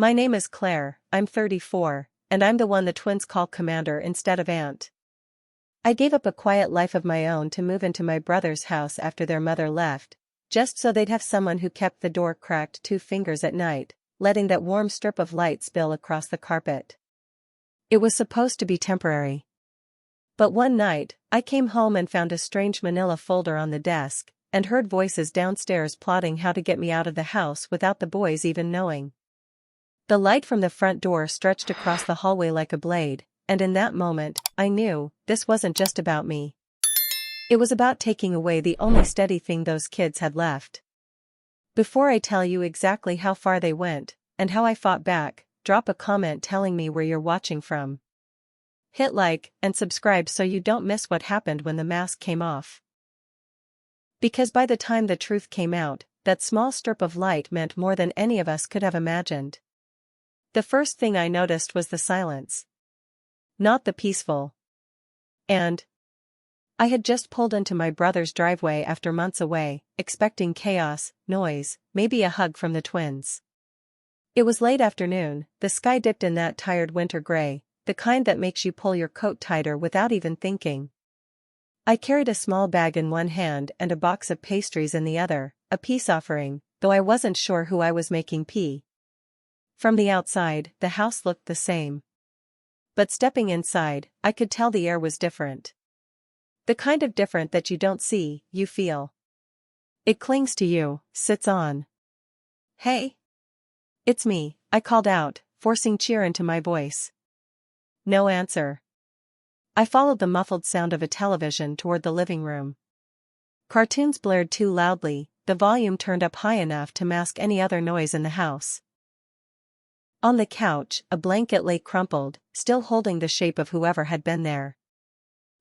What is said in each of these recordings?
My name is Claire, I'm 34, and I'm the one the twins call Commander instead of Aunt. I gave up a quiet life of my own to move into my brother's house after their mother left, just so they'd have someone who kept the door cracked 2 fingers at night, letting that warm strip of light spill across the carpet. It was supposed to be temporary. But one night, I came home and found a strange manila folder on the desk, and heard voices downstairs plotting how to get me out of the house without the boys even knowing. The light from the front door stretched across the hallway like a blade, and in that moment, I knew, this wasn't just about me. It was about taking away the only steady thing those kids had left. Before I tell you exactly how far they went, and how I fought back, drop a comment telling me where you're watching from. Hit like and subscribe so you don't miss what happened when the mask came off. Because by the time the truth came out, that small strip of light meant more than any of us could have imagined. The first thing I noticed was the silence. Not the peaceful. And I had just pulled into my brother's driveway after months away, expecting chaos, noise, maybe a hug from the twins. It was late afternoon, the sky dipped in that tired winter gray, the kind that makes you pull your coat tighter without even thinking. I carried a small bag in one hand and a box of pastries in the other, a peace offering, though I wasn't sure who I was making pee. From the outside, the house looked the same. But stepping inside, I could tell the air was different. The kind of different that you don't see, you feel. It clings to you, sits on. Hey! It's me, I called out, forcing cheer into my voice. No answer. I followed the muffled sound of a television toward the living room. Cartoons blared too loudly, the volume turned up high enough to mask any other noise in the house. On the couch, a blanket lay crumpled, still holding the shape of whoever had been there.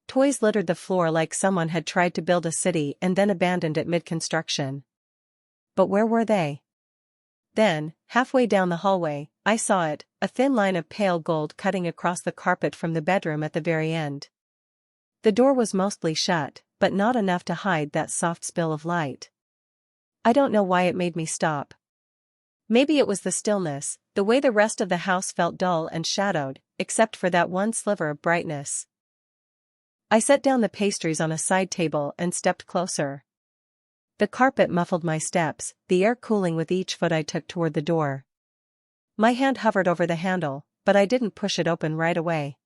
Toys littered the floor like someone had tried to build a city and then abandoned it mid-construction. But where were they? Then, halfway down the hallway, I saw it, a thin line of pale gold cutting across the carpet from the bedroom at the very end. The door was mostly shut, but not enough to hide that soft spill of light. I don't know why it made me stop. Maybe it was the stillness, the way the rest of the house felt dull and shadowed, except for that one sliver of brightness. I set down the pastries on a side table and stepped closer. The carpet muffled my steps, the air cooling with each foot I took toward the door. My hand hovered over the handle, but I didn't push it open right away.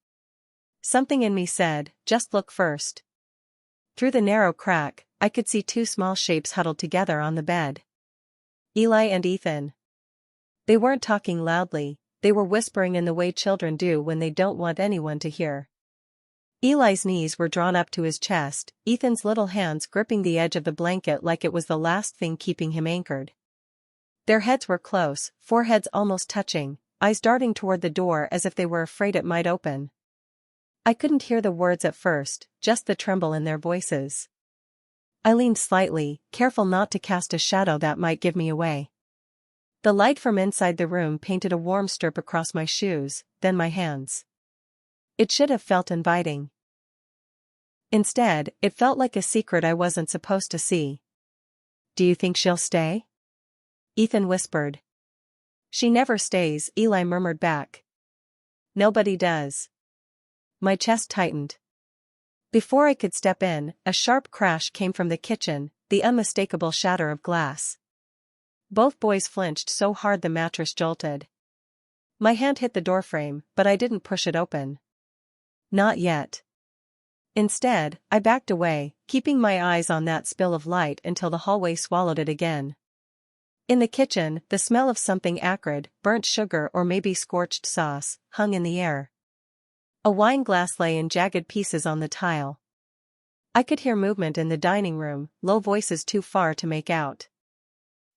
Something in me said, just look first. Through the narrow crack, I could see 2 small shapes huddled together on the bed. Eli and Ethan. They weren't talking loudly, they were whispering in the way children do when they don't want anyone to hear. Eli's knees were drawn up to his chest, Ethan's little hands gripping the edge of the blanket like it was the last thing keeping him anchored. Their heads were close, foreheads almost touching, eyes darting toward the door as if they were afraid it might open. I couldn't hear the words at first, just the tremble in their voices. I leaned slightly, careful not to cast a shadow that might give me away. The light from inside the room painted a warm strip across my shoes, then my hands. It should have felt inviting. Instead, it felt like a secret I wasn't supposed to see. Do you think she'll stay? Ethan whispered. She never stays, Eli murmured back. Nobody does. My chest tightened. Before I could step in, a sharp crash came from the kitchen, the unmistakable shatter of glass. Both boys flinched so hard the mattress jolted. My hand hit the doorframe, but I didn't push it open. Not yet. Instead, I backed away, keeping my eyes on that spill of light until the hallway swallowed it again. In the kitchen, the smell of something acrid, burnt sugar or maybe scorched sauce, hung in the air. A wine glass lay in jagged pieces on the tile. I could hear movement in the dining room, low voices too far to make out.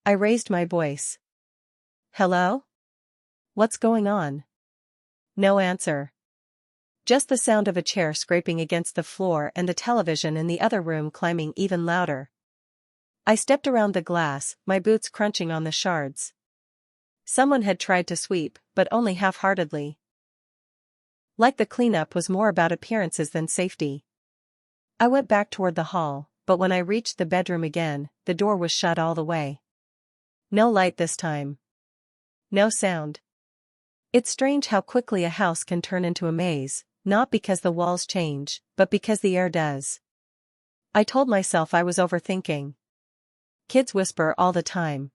I raised my voice. Hello? What's going on? No answer. Just the sound of a chair scraping against the floor and the television in the other room climbing even louder. I stepped around the glass, my boots crunching on the shards. Someone had tried to sweep, but only half-heartedly. Like the cleanup was more about appearances than safety. I went back toward the hall, but when I reached the bedroom again, the door was shut all the way. No light this time. No sound. It's strange how quickly a house can turn into a maze, not because the walls change, but because the air does. I told myself I was overthinking. Kids whisper all the time.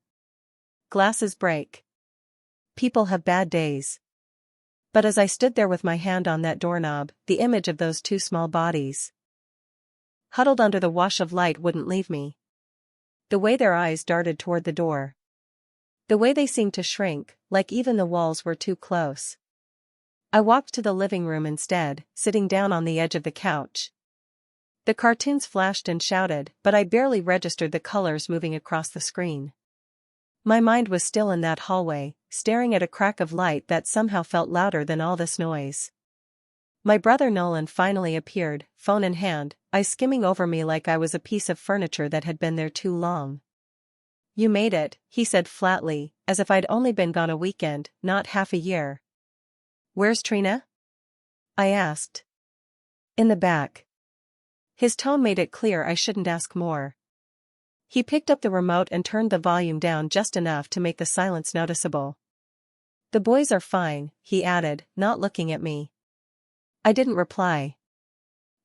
Glasses break. People have bad days. But as I stood there with my hand on that doorknob, the image of those two small bodies, huddled under the wash of light, wouldn't leave me. The way their eyes darted toward the door. The way they seemed to shrink, like even the walls were too close. I walked to the living room instead, sitting down on the edge of the couch. The cartoons flashed and shouted, but I barely registered the colors moving across the screen. My mind was still in that hallway, staring at a crack of light that somehow felt louder than all this noise. My brother Nolan finally appeared, phone in hand, eyes skimming over me like I was a piece of furniture that had been there too long. "You made it," he said flatly, as if I'd only been gone a weekend, not half a year. "Where's Trina?" I asked. "In the back." His tone made it clear I shouldn't ask more. He picked up the remote and turned the volume down just enough to make the silence noticeable. "The boys are fine," he added, not looking at me. I didn't reply.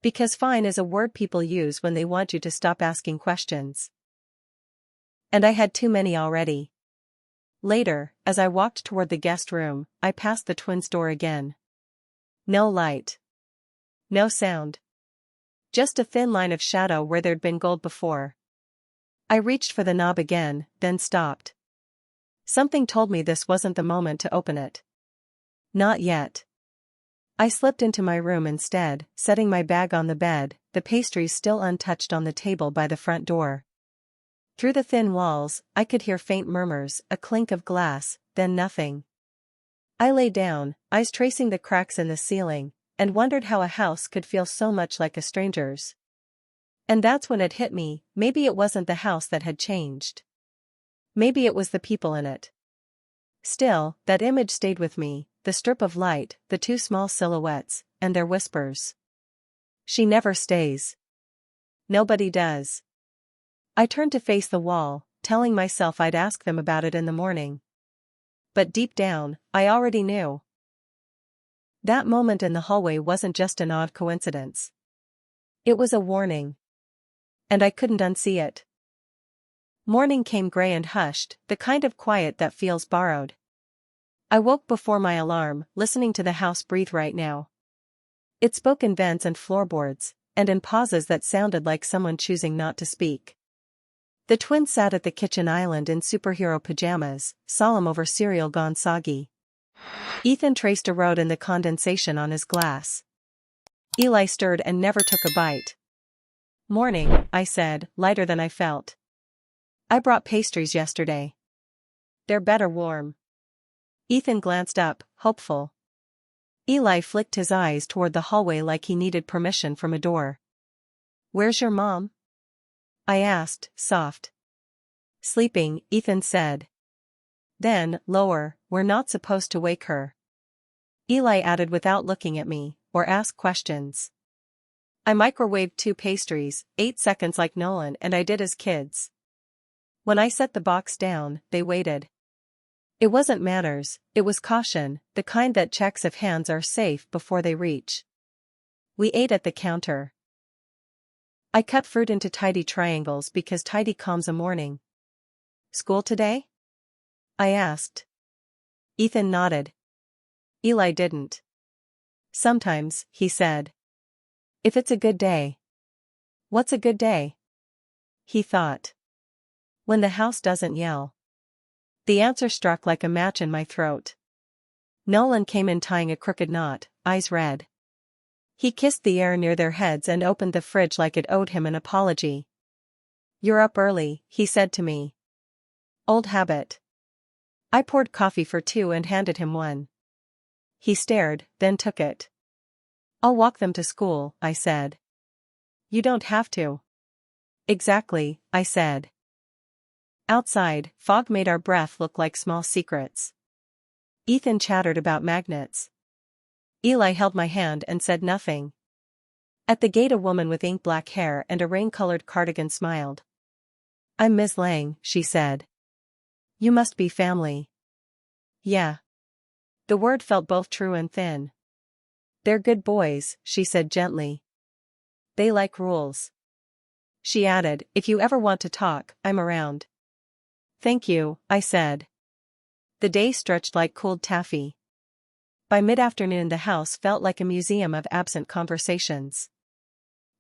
Because fine is a word people use when they want you to stop asking questions. And I had too many already. Later, as I walked toward the guest room, I passed the twins' door again. No light. No sound. Just a thin line of shadow where there'd been gold before. I reached for the knob again, then stopped. Something told me this wasn't the moment to open it. Not yet. I slipped into my room instead, setting my bag on the bed, the pastries still untouched on the table by the front door. Through the thin walls, I could hear faint murmurs, a clink of glass, then nothing. I lay down, eyes tracing the cracks in the ceiling, and wondered how a house could feel so much like a stranger's. And that's when it hit me, maybe it wasn't the house that had changed. Maybe it was the people in it. Still, that image stayed with me, the strip of light, the two small silhouettes, and their whispers. She never stays. Nobody does. I turned to face the wall, telling myself I'd ask them about it in the morning. But deep down, I already knew. That moment in the hallway wasn't just an odd coincidence. It was a warning. And I couldn't unsee it. Morning came gray and hushed, the kind of quiet that feels borrowed. I woke before my alarm, listening to the house breathe right now. It spoke in vents and floorboards, and in pauses that sounded like someone choosing not to speak. The twins sat at the kitchen island in superhero pajamas, solemn over cereal gone soggy. Ethan traced a road in the condensation on his glass. Eli stirred and never took a bite. "Morning," I said, lighter than I felt. "I brought pastries yesterday. They're better warm." Ethan glanced up, hopeful. Eli flicked his eyes toward the hallway like he needed permission from a door. "Where's your mom?" I asked, soft. "Sleeping," Ethan said. Then, lower, "We're not supposed to wake her." Eli added without looking at me, or ask questions. I microwaved 2 pastries, 8 seconds like Nolan and I did as kids. When I set the box down, they waited. It wasn't manners, it was caution, the kind that checks if hands are safe before they reach. We ate at the counter. I cut fruit into tidy triangles because tidy calms a morning. "School today?" I asked. Ethan nodded. Eli didn't. "Sometimes," he said. "If it's a good day." "What's a good day?" He thought. "When the house doesn't yell." The answer struck like a match in my throat. Nolan came in tying a crooked knot, eyes red. He kissed the air near their heads and opened the fridge like it owed him an apology. "You're up early," he said to me. "Old habit." I poured coffee for 2 and handed him one. He stared, then took it. "I'll walk them to school," I said. "You don't have to." "Exactly," I said. Outside, fog made our breath look like small secrets. Ethan chattered about magnets. Eli held my hand and said nothing. At the gate a woman with ink-black hair and a rain-colored cardigan smiled. "I'm Ms. Lang," she said. "You must be family." "Yeah. The word felt both true and thin. They're good boys, she said gently. They like rules. She added, if you ever want to talk, I'm around. Thank you, I said. The day stretched like cooled taffy. By mid-afternoon the house felt like a museum of absent conversations.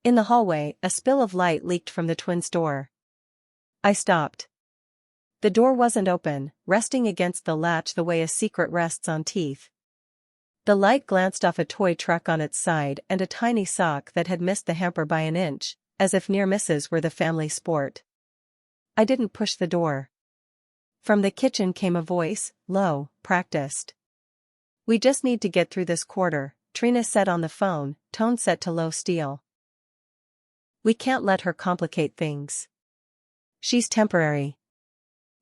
In the hallway, a spill of light leaked from the twins' door. I stopped. The door wasn't open, resting against the latch the way a secret rests on teeth. The light glanced off a toy truck on its side and a tiny sock that had missed the hamper by an inch, as if near misses were the family sport. I didn't push the door. From the kitchen came a voice, low, practiced. We just need to get through this quarter, Trina said on the phone, tone set to low steel. We can't let her complicate things. She's temporary.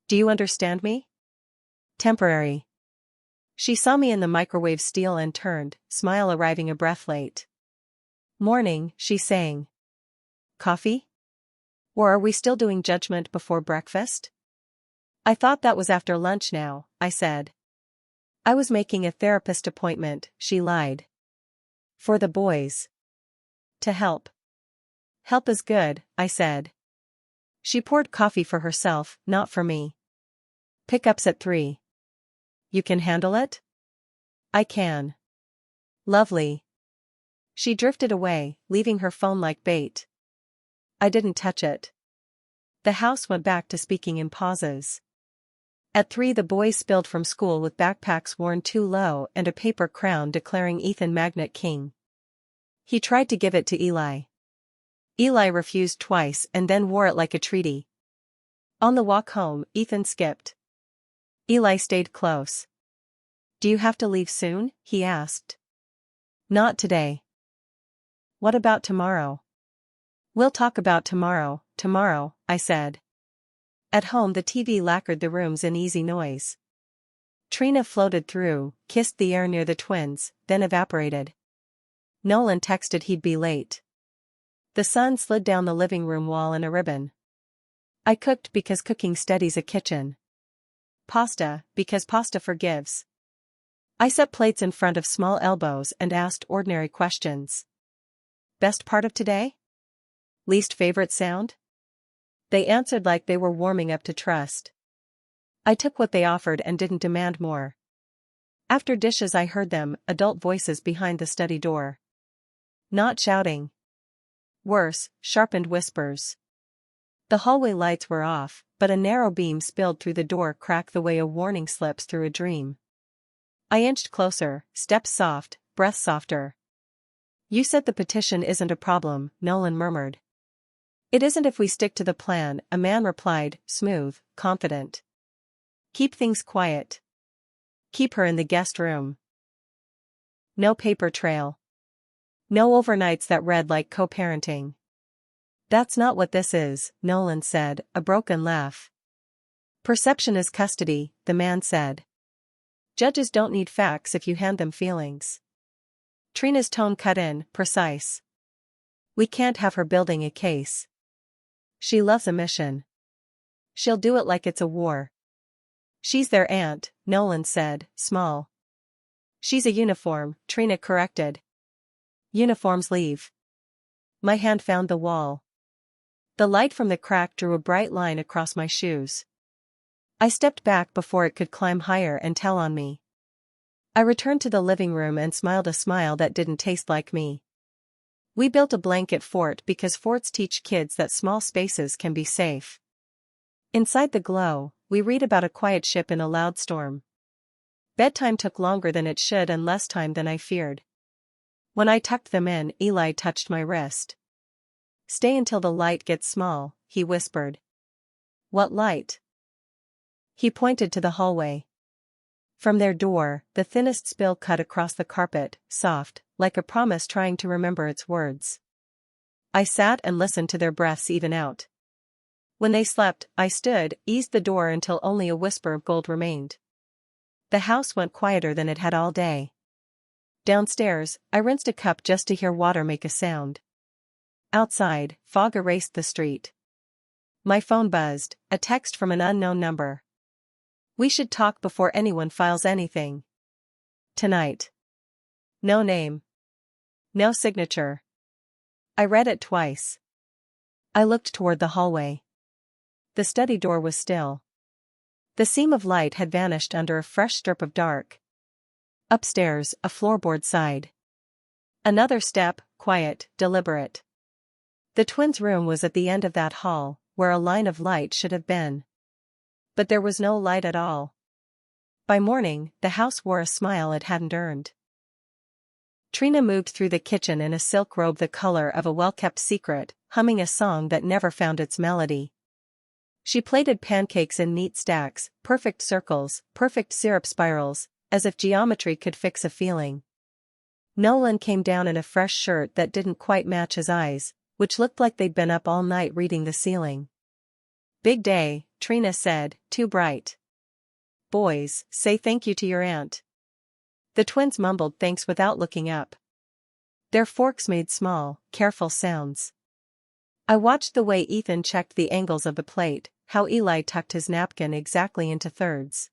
Do you understand me? Temporary. She saw me in the microwave steel and turned, smile arriving a breath late. Morning, she sang. Coffee? Or are we still doing judgment before breakfast? I thought that was after lunch now, I said. I was making a therapist appointment, she lied. For the boys. To help. Help is good, I said. She poured coffee for herself, not for me. Pickups at 3. You can handle it? I can. Lovely. She drifted away, leaving her phone like bait. I didn't touch it. The house went back to speaking in pauses. At 3 the boys spilled from school with backpacks worn too low and a paper crown declaring Ethan Magnet King. He tried to give it to Eli. Eli refused twice and then wore it like a treaty. On the walk home, Ethan skipped. Eli stayed close. Do you have to leave soon? He asked. Not today. What about tomorrow? We'll talk about tomorrow, I said. At home the TV lacquered the rooms in easy noise. Trina floated through, kissed the air near the twins, then evaporated. Nolan texted he'd be late. The sun slid down the living room wall in a ribbon. I cooked because cooking steadies a kitchen. Pasta, because pasta forgives. I set plates in front of small elbows and asked ordinary questions. Best part of today? Least favorite sound? They answered like they were warming up to trust. I took what they offered and didn't demand more. After dishes I heard them, adult voices behind the study door. Not shouting. Worse, sharpened whispers. The hallway lights were off, but a narrow beam spilled through the door crack the way a warning slips through a dream. I inched closer, steps soft, breath softer. You said the petition isn't a problem, Nolan murmured. It isn't if we stick to the plan, a man replied, smooth, confident. Keep things quiet. Keep her in the guest room. No paper trail. No overnights that read like co-parenting. That's not what this is, Nolan said, a broken laugh. Perception is custody, the man said. Judges don't need facts if you hand them feelings. Trina's tone cut in, precise. We can't have her building a case. She loves a mission. She'll do it like it's a war. She's their aunt, Nolan said, small. She's a uniform, Trina corrected. Uniforms leave. My hand found the wall. The light from the crack drew a bright line across my shoes. I stepped back before it could climb higher and tell on me. I returned to the living room and smiled a smile that didn't taste like me. We built a blanket fort because forts teach kids that small spaces can be safe. Inside the glow, we read about a quiet ship in a loud storm. Bedtime took longer than it should and less time than I feared. When I tucked them in, Eli touched my wrist. Stay until the light gets small, he whispered. What light? He pointed to the hallway. From their door, the thinnest spill cut across the carpet, soft, like a promise trying to remember its words. I sat and listened to their breaths even out. When they slept, I stood, eased the door until only a whisper of gold remained. The house went quieter than it had all day. Downstairs, I rinsed a cup just to hear water make a sound. Outside, fog erased the street. My phone buzzed, a text from an unknown number. We should talk before anyone files anything. Tonight. No name. No signature. I read it twice. I looked toward the hallway. The study door was still. The seam of light had vanished under a fresh strip of dark. Upstairs, a floorboard sighed. Another step, quiet, deliberate. The twins' room was at the end of that hall, where a line of light should have been. But there was no light at all. By morning, the house wore a smile it hadn't earned. Trina moved through the kitchen in a silk robe the color of a well-kept secret, humming a song that never found its melody. She plated pancakes in neat stacks, perfect circles, perfect syrup spirals, as if geometry could fix a feeling. Nolan came down in a fresh shirt that didn't quite match his eyes, which looked like they'd been up all night reading the ceiling. "Big day," Trina said, "too bright. Boys, say thank you to your aunt." The twins mumbled thanks without looking up. Their forks made small, careful sounds. I watched the way Ethan checked the angles of the plate, how Eli tucked his napkin exactly into thirds.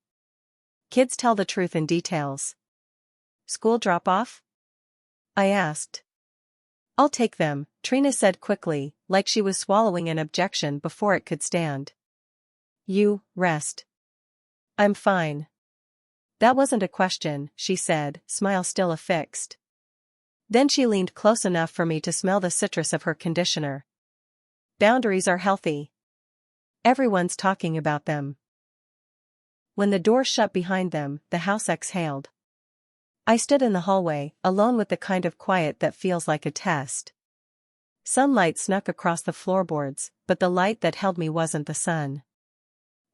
Kids tell the truth in details. "School drop-off?" I asked. "I'll take them," Trina said quickly, like she was swallowing an objection before it could stand. "You, rest." "I'm fine." "That wasn't a question," she said, smile still affixed. Then she leaned close enough for me to smell the citrus of her conditioner. "Boundaries are healthy. Everyone's talking about them." When the door shut behind them, the house exhaled. I stood in the hallway, alone with the kind of quiet that feels like a test. Sunlight snuck across the floorboards, but the light that held me wasn't the sun.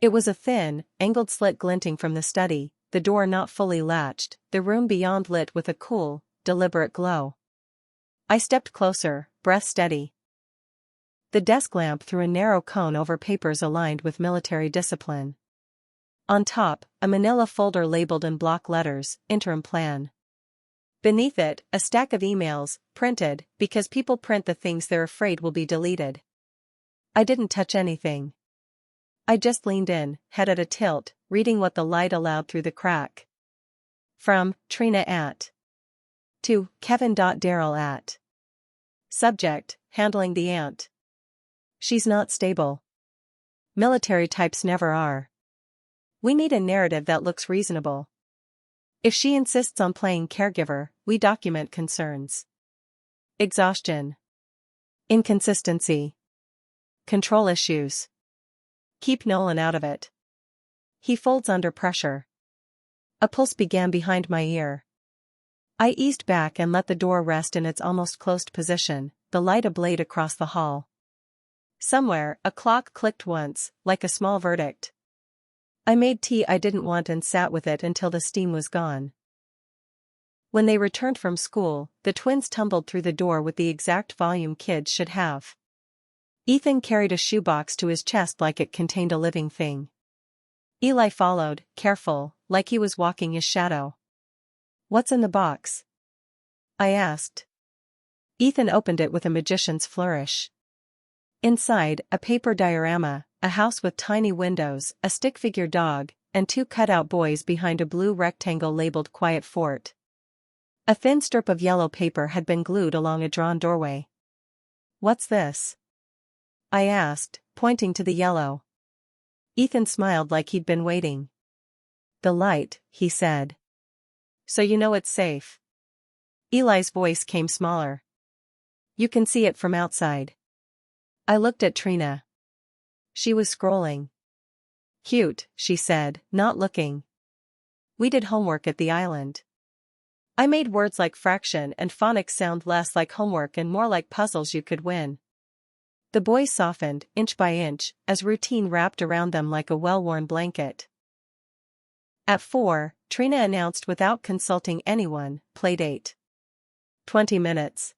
It was a thin, angled slit glinting from the study, the door not fully latched, the room beyond lit with a cool, deliberate glow. I stepped closer, breath steady. The desk lamp threw a narrow cone over papers aligned with military discipline. On top, a manila folder labeled in block letters, "Interim Plan." Beneath it, a stack of emails, printed, because people print the things they're afraid will be deleted. I didn't touch anything. I just leaned in, head at a tilt, reading what the light allowed through the crack. From Trina at. To Kevin.Darrell at. Subject, handling the aunt. She's not stable. Military types never are. We need a narrative that looks reasonable. If she insists on playing caregiver, we document concerns. Exhaustion. Inconsistency. Control issues. Keep Nolan out of it. He folds under pressure. A pulse began behind my ear. I eased back and let the door rest in its almost closed position, the light ablaze across the hall. Somewhere, a clock clicked once, like a small verdict. I made tea I didn't want and sat with it until the steam was gone. When they returned from school, the twins tumbled through the door with the exact volume kids should have. Ethan carried a shoebox to his chest like it contained a living thing. Eli followed, careful, like he was walking his shadow. "What's in the box?" I asked. Ethan opened it with a magician's flourish. Inside, a paper diorama, a house with tiny windows, a stick-figure dog, and two cutout boys behind a blue rectangle labeled Quiet Fort. A thin strip of yellow paper had been glued along a drawn doorway. "What's this?" I asked, pointing to the yellow. Ethan smiled like he'd been waiting. "The light," he said. "So you know it's safe." Eli's voice came smaller. "You can see it from outside." I looked at Trina. She was scrolling. "Cute," she said, not looking. "We did homework at the island." I made words like fraction and phonics sound less like homework and more like puzzles you could win. The boys softened, inch by inch, as routine wrapped around them like a well-worn blanket. At 4, Trina announced without consulting anyone, "Playdate. 20 minutes."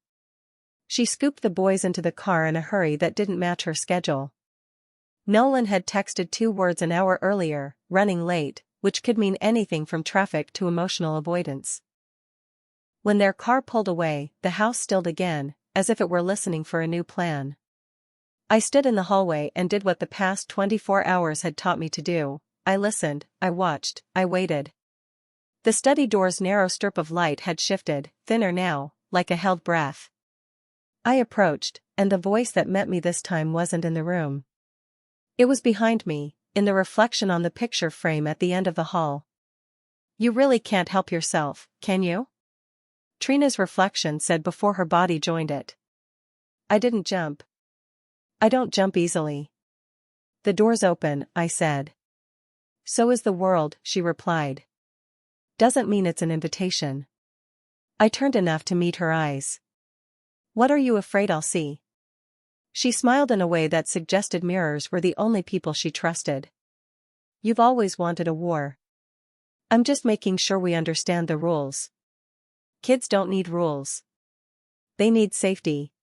She scooped the boys into the car in a hurry that didn't match her schedule. Nolan had texted 2 words an hour earlier, running late, which could mean anything from traffic to emotional avoidance. When their car pulled away, the house stilled again, as if it were listening for a new plan. I stood in the hallway and did what the past 24 hours had taught me to do. I listened, I watched, I waited. The study door's narrow strip of light had shifted, thinner now, like a held breath. I approached, and the voice that met me this time wasn't in the room. It was behind me, in the reflection on the picture frame at the end of the hall. "You really can't help yourself, can you?" Trina's reflection said before her body joined it. I didn't jump. I don't jump easily. "The door's open," I said. "So is the world," she replied. "Doesn't mean it's an invitation." I turned enough to meet her eyes. "What are you afraid I'll see?" She smiled in a way that suggested mirrors were the only people she trusted. "You've always wanted a war. I'm just making sure we understand the rules. Kids don't need rules. They need safety."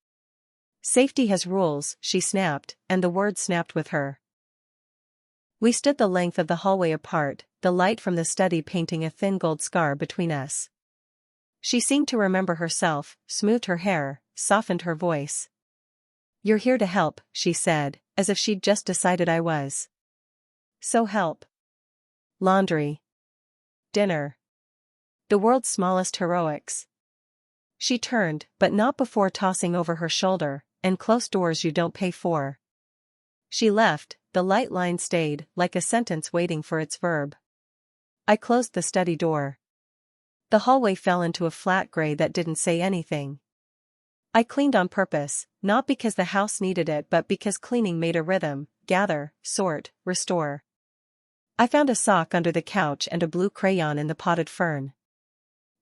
"Safety has rules," she snapped, and the words snapped with her. We stood the length of the hallway apart, the light from the study painting a thin gold scar between us. She seemed to remember herself, smoothed her hair, softened her voice. "You're here to help," she said, as if she'd just decided I was. "So help." Laundry. Dinner. The world's smallest heroics. She turned, but not before tossing over her shoulder, "And close doors you don't pay for." She left, the light line stayed, like a sentence waiting for its verb. I closed the study door. The hallway fell into a flat gray that didn't say anything. I cleaned on purpose, not because the house needed it but because cleaning made a rhythm: gather, sort, restore. I found a sock under the couch and a blue crayon in the potted fern.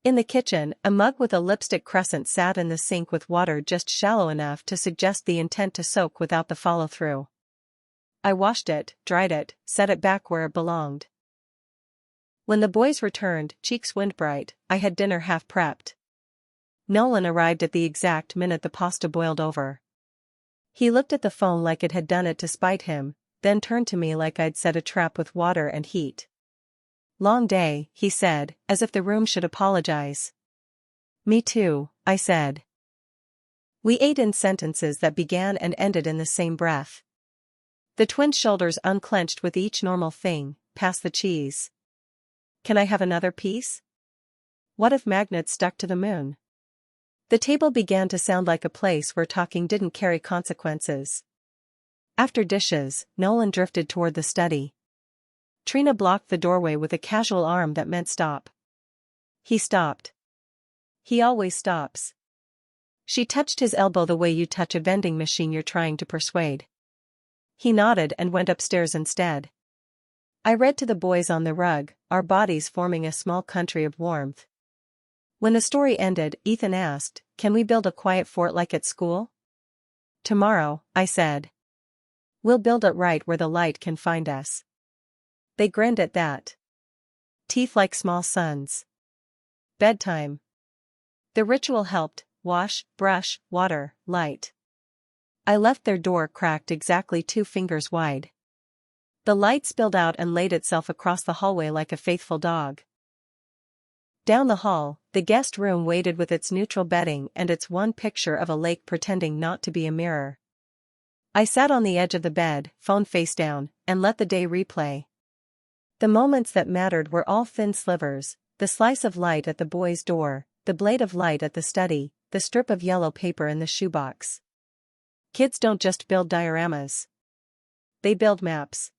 In the kitchen, a mug with a lipstick crescent sat in the sink with water just shallow enough to suggest the intent to soak without the follow-through. I washed it, dried it, set it back where it belonged. When the boys returned, cheeks windbright, I had dinner half prepped. Nolan arrived at the exact minute the pasta boiled over. He looked at the phone like it had done it to spite him, then turned to me like I'd set a trap with water and heat. "Long day," he said, as if the room should apologize. "Me too," I said. We ate in sentences that began and ended in the same breath. The twins' shoulders unclenched with each normal thing: "Pass the cheese." "Can I have another piece?" "What if magnets stuck to the moon?" The table began to sound like a place where talking didn't carry consequences. After dishes, Nolan drifted toward the study. Trina blocked the doorway with a casual arm that meant stop. He stopped. He always stops. She touched his elbow the way you touch a vending machine you're trying to persuade. He nodded and went upstairs instead. I read to the boys on the rug, our bodies forming a small country of warmth. When the story ended, Ethan asked, "Can we build a quiet fort like at school?" "Tomorrow," I said. "We'll build it right where the light can find us." They grinned at that. Teeth like small suns. Bedtime. The ritual helped: wash, brush, water, light. I left their door cracked exactly 2 fingers wide. The light spilled out and laid itself across the hallway like a faithful dog. Down the hall, the guest room waited with its neutral bedding and its one picture of a lake pretending not to be a mirror. I sat on the edge of the bed, phone face down, and let the day replay. The moments that mattered were all thin slivers: the slice of light at the boys' door, the blade of light at the study, the strip of yellow paper in the shoebox. Kids don't just build dioramas. They build maps.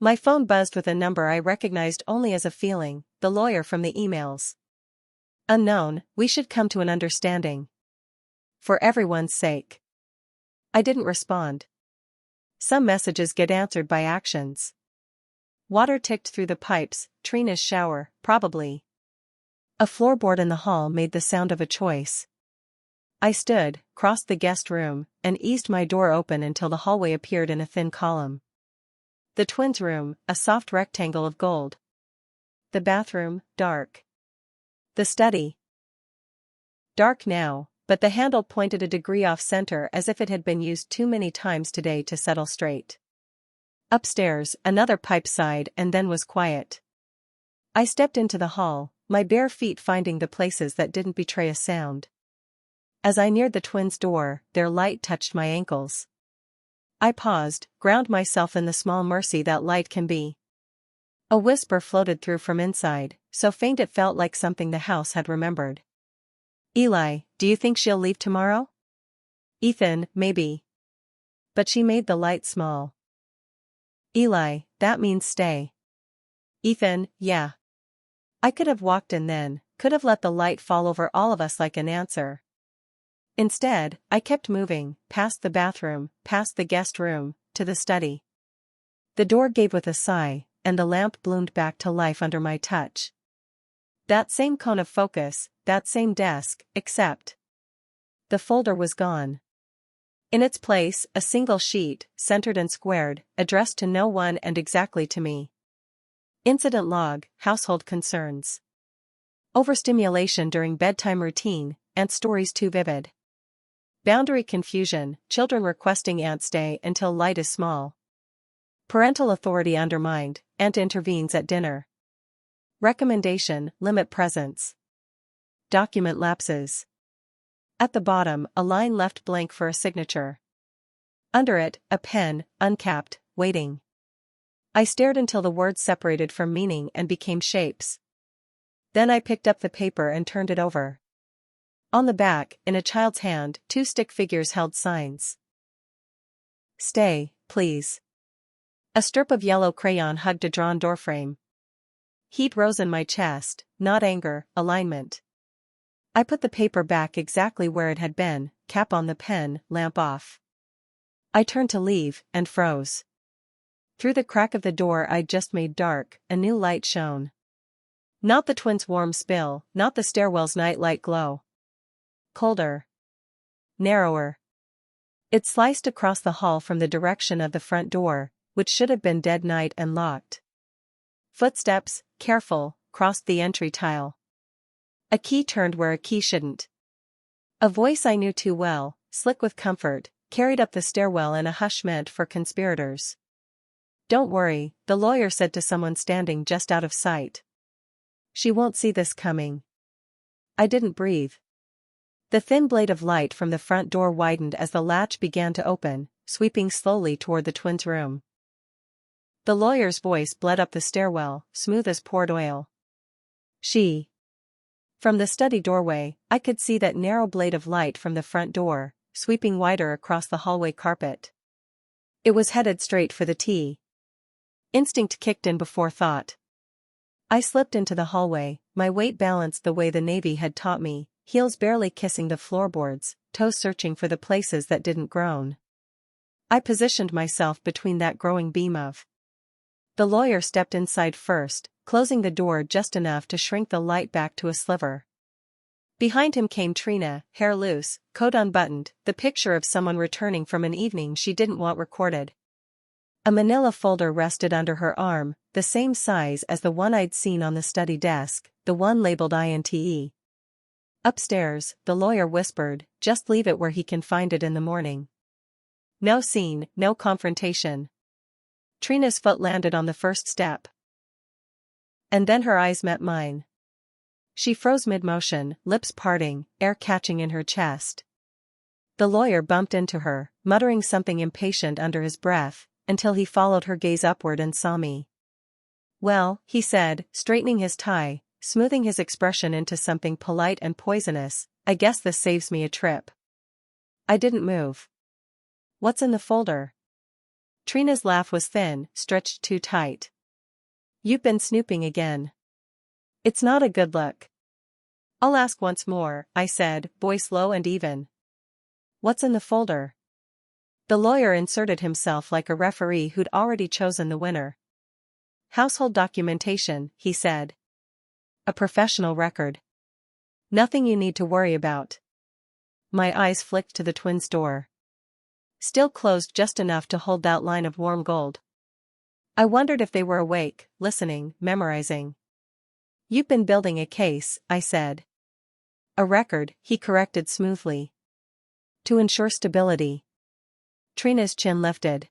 My phone buzzed with a number I recognized only as a feeling: the lawyer from the emails. "Unknown, we should come to an understanding. For everyone's sake." I didn't respond. Some messages get answered by actions. Water ticked through the pipes: Trina's shower, probably. A floorboard in the hall made the sound of a choice. I stood, crossed the guest room, and eased my door open until the hallway appeared in a thin column. The twins' room, a soft rectangle of gold. The bathroom, dark. The study. Dark now, but the handle pointed a degree off-center as if it had been used too many times today to settle straight. Upstairs, another pipe sighed and then was quiet. I stepped into the hall, my bare feet finding the places that didn't betray a sound. As I neared the twins' door, their light touched my ankles. I paused, ground myself in the small mercy that light can be. A whisper floated through from inside, so faint it felt like something the house had remembered. Eli, do you think she'll leave tomorrow? Ethan, maybe. But she made the light small. Eli, that means stay. Ethan, yeah. I could have walked in then, could have let the light fall over all of us like an answer. Instead, I kept moving, past the bathroom, past the guest room, to the study. The door gave with a sigh, and the lamp bloomed back to life under my touch. That same cone of focus, that same desk, except the folder was gone. In its place, a single sheet, centered and squared, addressed to no one and exactly to me. Incident log, household concerns. Overstimulation during bedtime routine, aunt stories too vivid. Boundary confusion, children requesting aunt stay until light is small. Parental authority undermined, aunt intervenes at dinner. Recommendation, limit presence. Document lapses. At the bottom, a line left blank for a signature. Under it, a pen, uncapped, waiting. I stared until the words separated from meaning and became shapes. Then I picked up the paper and turned it over. On the back, in a child's hand, 2 stick figures held signs. Stay, please. A strip of yellow crayon hugged a drawn doorframe. Heat rose in my chest, not anger, alignment. I put the paper back exactly where it had been, cap on the pen, lamp off. I turned to leave, and froze. Through the crack of the door I'd just made dark, a new light shone. Not the twins' warm spill, not the stairwell's nightlight glow. Colder. Narrower. It sliced across the hall from the direction of the front door, which should have been dead night and locked. Footsteps, careful, crossed the entry tile. A key turned where a key shouldn't. A voice I knew too well, slick with comfort, carried up the stairwell in a hush meant for conspirators. Don't worry, the lawyer said to someone standing just out of sight. She won't see this coming. I didn't breathe. The thin blade of light from the front door widened as the latch began to open, sweeping slowly toward the twins' room. The lawyer's voice bled up the stairwell, smooth as poured oil. She. From the study doorway, I could see that narrow blade of light from the front door, sweeping wider across the hallway carpet. It was headed straight for the T. Instinct kicked in before thought. I slipped into the hallway, my weight balanced the way the Navy had taught me, heels barely kissing the floorboards, toes searching for the places that didn't groan. I positioned myself between that growing beam of. The lawyer stepped inside first, closing the door just enough to shrink the light back to a sliver. Behind him came Trina, hair loose, coat unbuttoned, the picture of someone returning from an evening she didn't want recorded. A manila folder rested under her arm, the same size as the one I'd seen on the study desk, the one labeled INTE. Upstairs, the lawyer whispered, just leave it where he can find it in the morning. No scene, no confrontation. Trina's foot landed on the first step. And then her eyes met mine. She froze mid-motion, lips parting, air catching in her chest. The lawyer bumped into her, muttering something impatient under his breath, until he followed her gaze upward and saw me. Well, he said, straightening his tie, smoothing his expression into something polite and poisonous, I guess this saves me a trip. I didn't move. What's in the folder? Trina's laugh was thin, stretched too tight. You've been snooping again. It's not a good look. I'll ask once more, I said, voice low and even. What's in the folder? The lawyer inserted himself like a referee who'd already chosen the winner. Household documentation, he said. A professional record. Nothing you need to worry about. My eyes flicked to the twins' door. Still closed just enough to hold that line of warm gold. I wondered if they were awake, listening, memorizing. You've been building a case, I said. A record, he corrected smoothly. To ensure stability. Trina's chin lifted.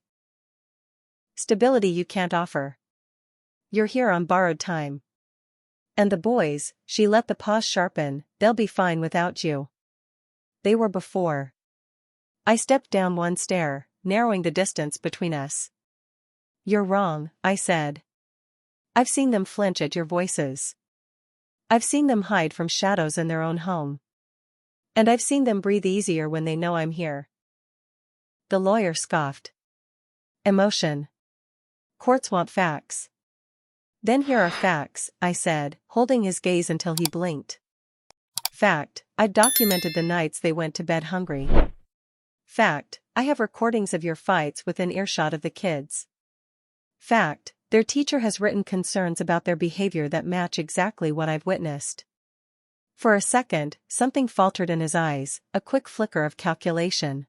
Stability you can't offer. You're here on borrowed time. And the boys, she let the pause sharpen, they'll be fine without you. They were before. I stepped down one stair, narrowing the distance between us. You're wrong, I said. I've seen them flinch at your voices. I've seen them hide from shadows in their own home. And I've seen them breathe easier when they know I'm here. The lawyer scoffed. Emotion. Courts want facts. Then here are facts, I said, holding his gaze until he blinked. Fact, I've documented the nights they went to bed hungry. Fact, I have recordings of your fights within earshot of the kids. Fact, their teacher has written concerns about their behavior that match exactly what I've witnessed. For a second, something faltered in his eyes, a quick flicker of calculation.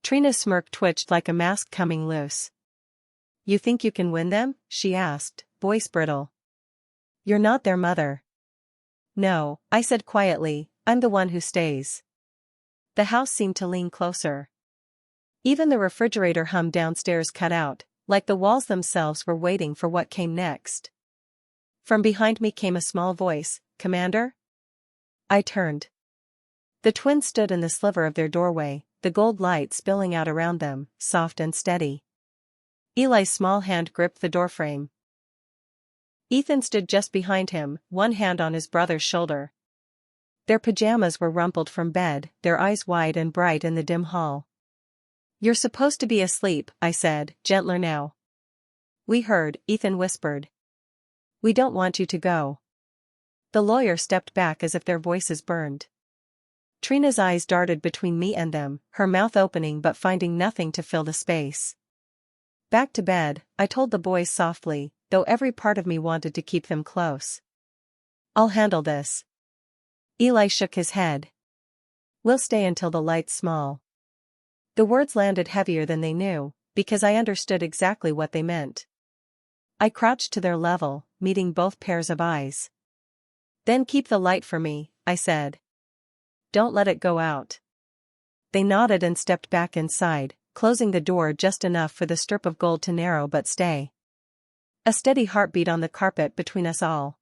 Trina's smirk twitched like a mask coming loose. You think you can win them? She asked, voice brittle. You're not their mother. No, I said quietly, I'm the one who stays. The house seemed to lean closer. Even the refrigerator hum downstairs cut out, like the walls themselves were waiting for what came next. From behind me came a small voice, Commander? I turned. The twins stood in the sliver of their doorway, the gold light spilling out around them, soft and steady. Eli's small hand gripped the doorframe. Ethan stood just behind him, one hand on his brother's shoulder. Their pajamas were rumpled from bed, their eyes wide and bright in the dim hall. You're supposed to be asleep, I said, gentler now. We heard, Ethan whispered. We don't want you to go. The lawyer stepped back as if their voices burned. Trina's eyes darted between me and them, her mouth opening but finding nothing to fill the space. Back to bed, I told the boys softly, though every part of me wanted to keep them close. I'll handle this. Eli shook his head. We'll stay until the light's small. The words landed heavier than they knew, because I understood exactly what they meant. I crouched to their level, meeting both pairs of eyes. Then keep the light for me, I said. Don't let it go out. They nodded and stepped back inside, closing the door just enough for the strip of gold to narrow but stay. A steady heartbeat on the carpet between us all.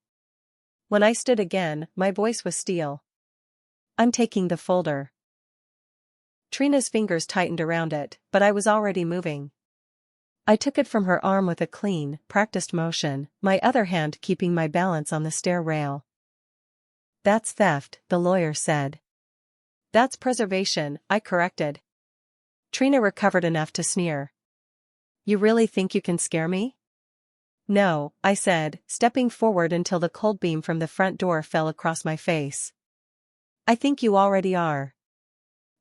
When I stood again, my voice was steel. I'm taking the folder. Trina's fingers tightened around it, but I was already moving. I took it from her arm with a clean, practiced motion, my other hand keeping my balance on the stair rail. That's theft, the lawyer said. That's preservation, I corrected. Trina recovered enough to sneer. You really think you can scare me? No, I said, stepping forward until the cold beam from the front door fell across my face. I think you already are.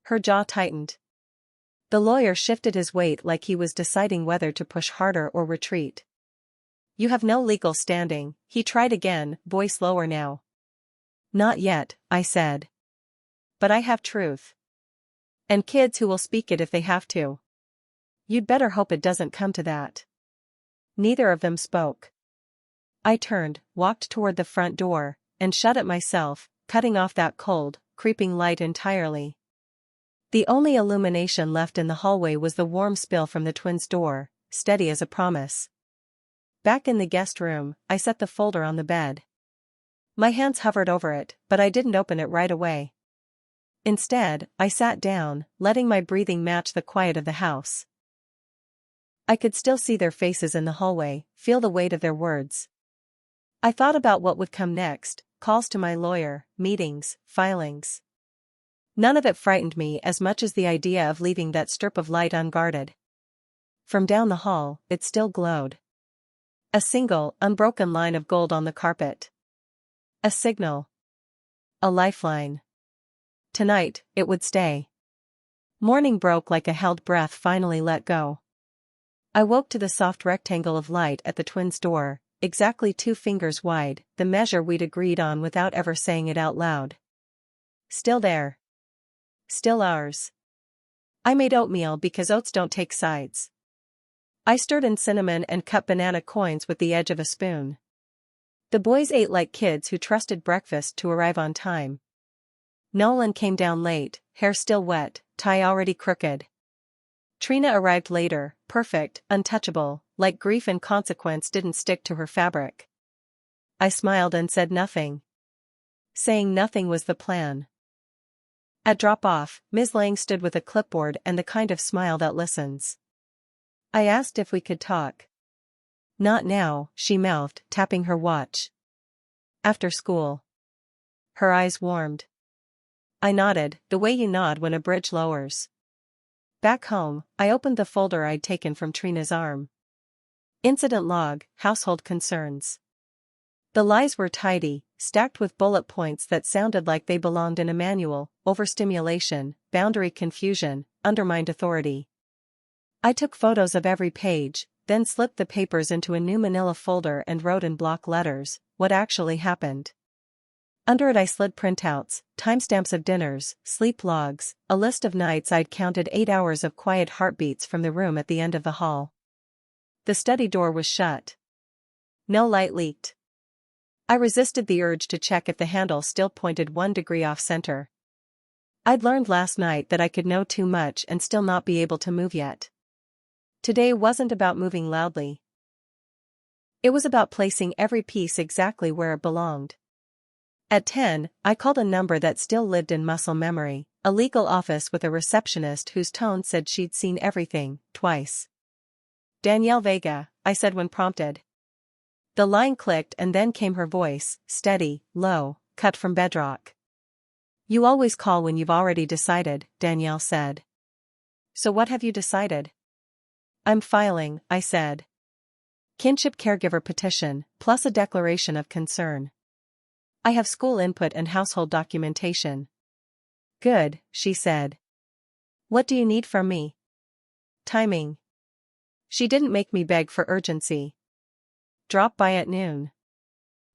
Her jaw tightened. The lawyer shifted his weight like he was deciding whether to push harder or retreat. You have no legal standing, he tried again, voice lower now. Not yet, I said. But I have truth. And kids who will speak it if they have to. You'd better hope it doesn't come to that. Neither of them spoke. I turned, walked toward the front door, and shut it myself, cutting off that cold, creeping light entirely. The only illumination left in the hallway was the warm spill from the twins' door, steady as a promise. Back in the guest room, I set the folder on the bed. My hands hovered over it, but I didn't open it right away. Instead, I sat down, letting my breathing match the quiet of the house. I could still see their faces in the hallway, feel the weight of their words. I thought about what would come next, calls to my lawyer, meetings, filings. None of it frightened me as much as the idea of leaving that strip of light unguarded. From down the hall, it still glowed. A single, unbroken line of gold on the carpet. A signal. A lifeline. Tonight, it would stay. Morning broke like a held breath finally let go. I woke to the soft rectangle of light at the twins' door, exactly 2 fingers wide, the measure we'd agreed on without ever saying it out loud. Still there. Still ours. I made oatmeal because oats don't take sides. I stirred in cinnamon and cut banana coins with the edge of a spoon. The boys ate like kids who trusted breakfast to arrive on time. Nolan came down late, hair still wet, tie already crooked. Trina arrived later, perfect, untouchable, like grief and consequence didn't stick to her fabric. I smiled and said nothing. Saying nothing was the plan. At drop-off, Ms. Lang stood with a clipboard and the kind of smile that listens. I asked if we could talk. Not now, she mouthed, tapping her watch. After school. Her eyes warmed. I nodded, the way you nod when a bridge lowers. Back home, I opened the folder I'd taken from Trina's arm. Incident log, household concerns. The lies were tidy, stacked with bullet points that sounded like they belonged in a manual: overstimulation, boundary confusion, undermined authority. I took photos of every page, then slipped the papers into a new manila folder and wrote in block letters what actually happened. Under it I slid printouts, timestamps of dinners, sleep logs, a list of nights I'd counted 8 hours of quiet heartbeats from the room at the end of the hall. The study door was shut. No light leaked. I resisted the urge to check if the handle still pointed 1 degree off center. I'd learned last night that I could know too much and still not be able to move yet. Today wasn't about moving loudly. It was about placing every piece exactly where it belonged. At 10, I called a number that still lived in muscle memory, a legal office with a receptionist whose tone said she'd seen everything, twice. Danielle Vega, I said when prompted. The line clicked and then came her voice, steady, low, cut from bedrock. You always call when you've already decided, Danielle said. So what have you decided? I'm filing, I said. Kinship caregiver petition, plus a declaration of concern. I have school input and household documentation. Good, she said. What do you need from me? Timing. She didn't make me beg for urgency. Drop by at noon.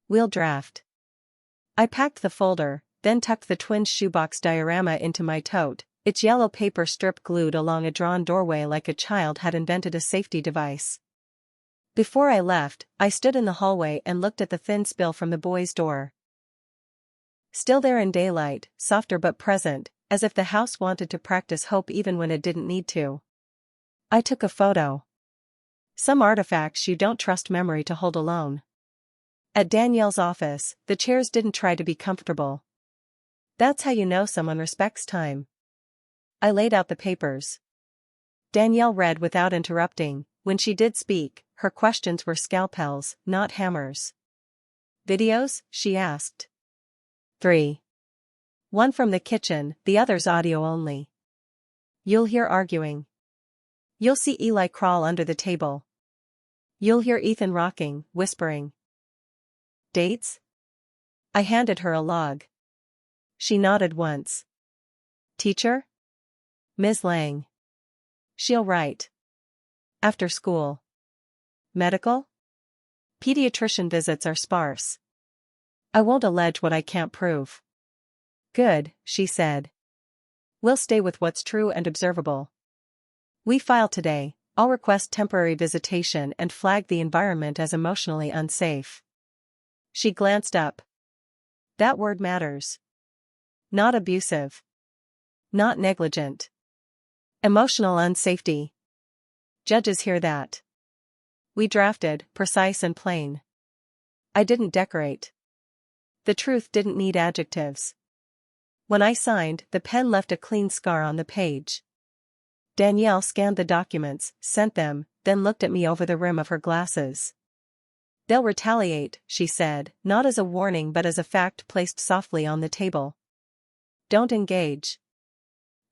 We'll draft. I packed the folder, then tucked the twins' shoebox diorama into my tote, its yellow paper strip glued along a drawn doorway like a child had invented a safety device. Before I left, I stood in the hallway and looked at the thin spill from the boys' door. Still there in daylight, softer but present, as if the house wanted to practice hope even when it didn't need to. I took a photo. Some artifacts you don't trust memory to hold alone. At Danielle's office, the chairs didn't try to be comfortable. That's how you know someone respects time. I laid out the papers. Danielle read without interrupting. When she did speak, her questions were scalpels, not hammers. Videos? She asked. 3. One from the kitchen, the other's audio only. You'll hear arguing. You'll see Eli crawl under the table. You'll hear Ethan rocking, whispering. Dates? I handed her a log. She nodded once. Teacher? Ms. Lang. She'll write. After school. Medical? Pediatrician visits are sparse. I won't allege what I can't prove. Good, she said. We'll stay with what's true and observable. We file today. I'll request temporary visitation and flag the environment as emotionally unsafe. She glanced up. That word matters. Not abusive. Not negligent. Emotional unsafety. Judges hear that. We drafted, precise and plain. I didn't decorate. The truth didn't need adjectives. When I signed, the pen left a clean scar on the page. Danielle scanned the documents, sent them, then looked at me over the rim of her glasses. They'll retaliate, she said, not as a warning but as a fact placed softly on the table. Don't engage.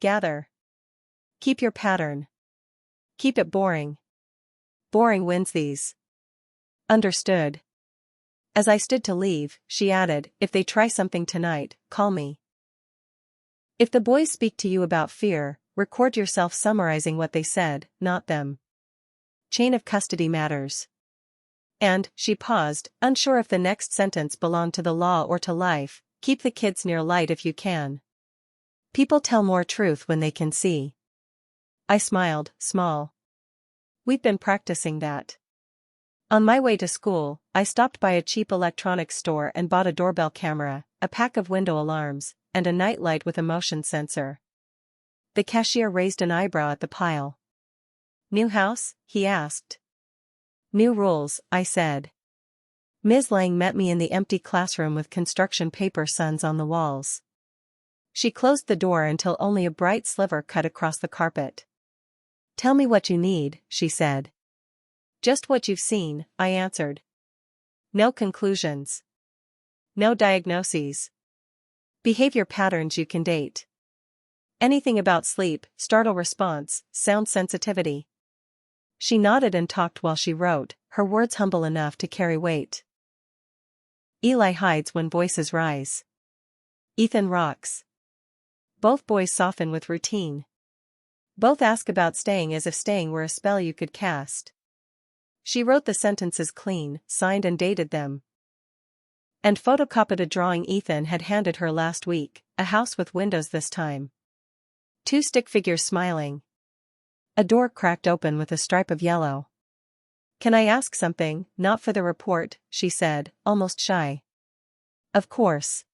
Gather. Keep your pattern. Keep it boring. Boring wins these. Understood. As I stood to leave, she added, if they try something tonight, call me. If the boys speak to you about fear, record yourself summarizing what they said, not them. Chain of custody matters. And, she paused, unsure if the next sentence belonged to the law or to life, keep the kids near light if you can. People tell more truth when they can see. I smiled, small. We've been practicing that. On my way to school, I stopped by a cheap electronics store and bought a doorbell camera, a pack of window alarms, and a nightlight with a motion sensor. The cashier raised an eyebrow at the pile. New house? He asked. New rules, I said. Ms. Lang met me in the empty classroom with construction paper suns on the walls. She closed the door until only a bright sliver cut across the carpet. Tell me what you need, she said. Just what you've seen, I answered. No conclusions. No diagnoses. Behavior patterns you can date. Anything about sleep, startle response, sound sensitivity. She nodded and talked while she wrote, her words humble enough to carry weight. Eli hides when voices rise. Ethan rocks. Both boys soften with routine. Both ask about staying as if staying were a spell you could cast. She wrote the sentences clean, signed and dated them. And photocopied a drawing Ethan had handed her last week, a house with windows this time. 2 stick figures smiling. A door cracked open with a stripe of yellow. Can I ask something? Not for the report, she said, almost shy. Of course.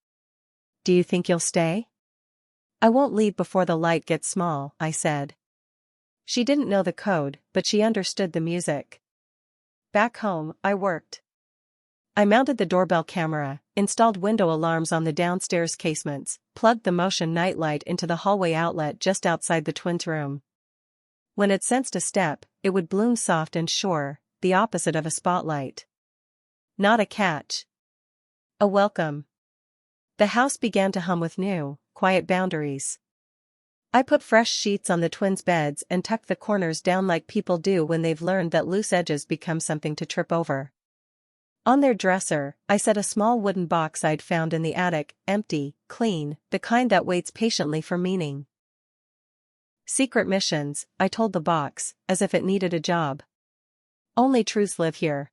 Do you think you'll stay? I won't leave before the light gets small, I said. She didn't know the code, but she understood the music. Back home, I worked. I mounted the doorbell camera, installed window alarms on the downstairs casements, plugged the motion nightlight into the hallway outlet just outside the twins' room. When it sensed a step, it would bloom soft and sure, the opposite of a spotlight. Not a catch. A welcome. The house began to hum with new, quiet boundaries. I put fresh sheets on the twins' beds and tucked the corners down like people do when they've learned that loose edges become something to trip over. On their dresser, I set a small wooden box I'd found in the attic, empty, clean, the kind that waits patiently for meaning. Secret missions, I told the box, as if it needed a job. Only truths live here.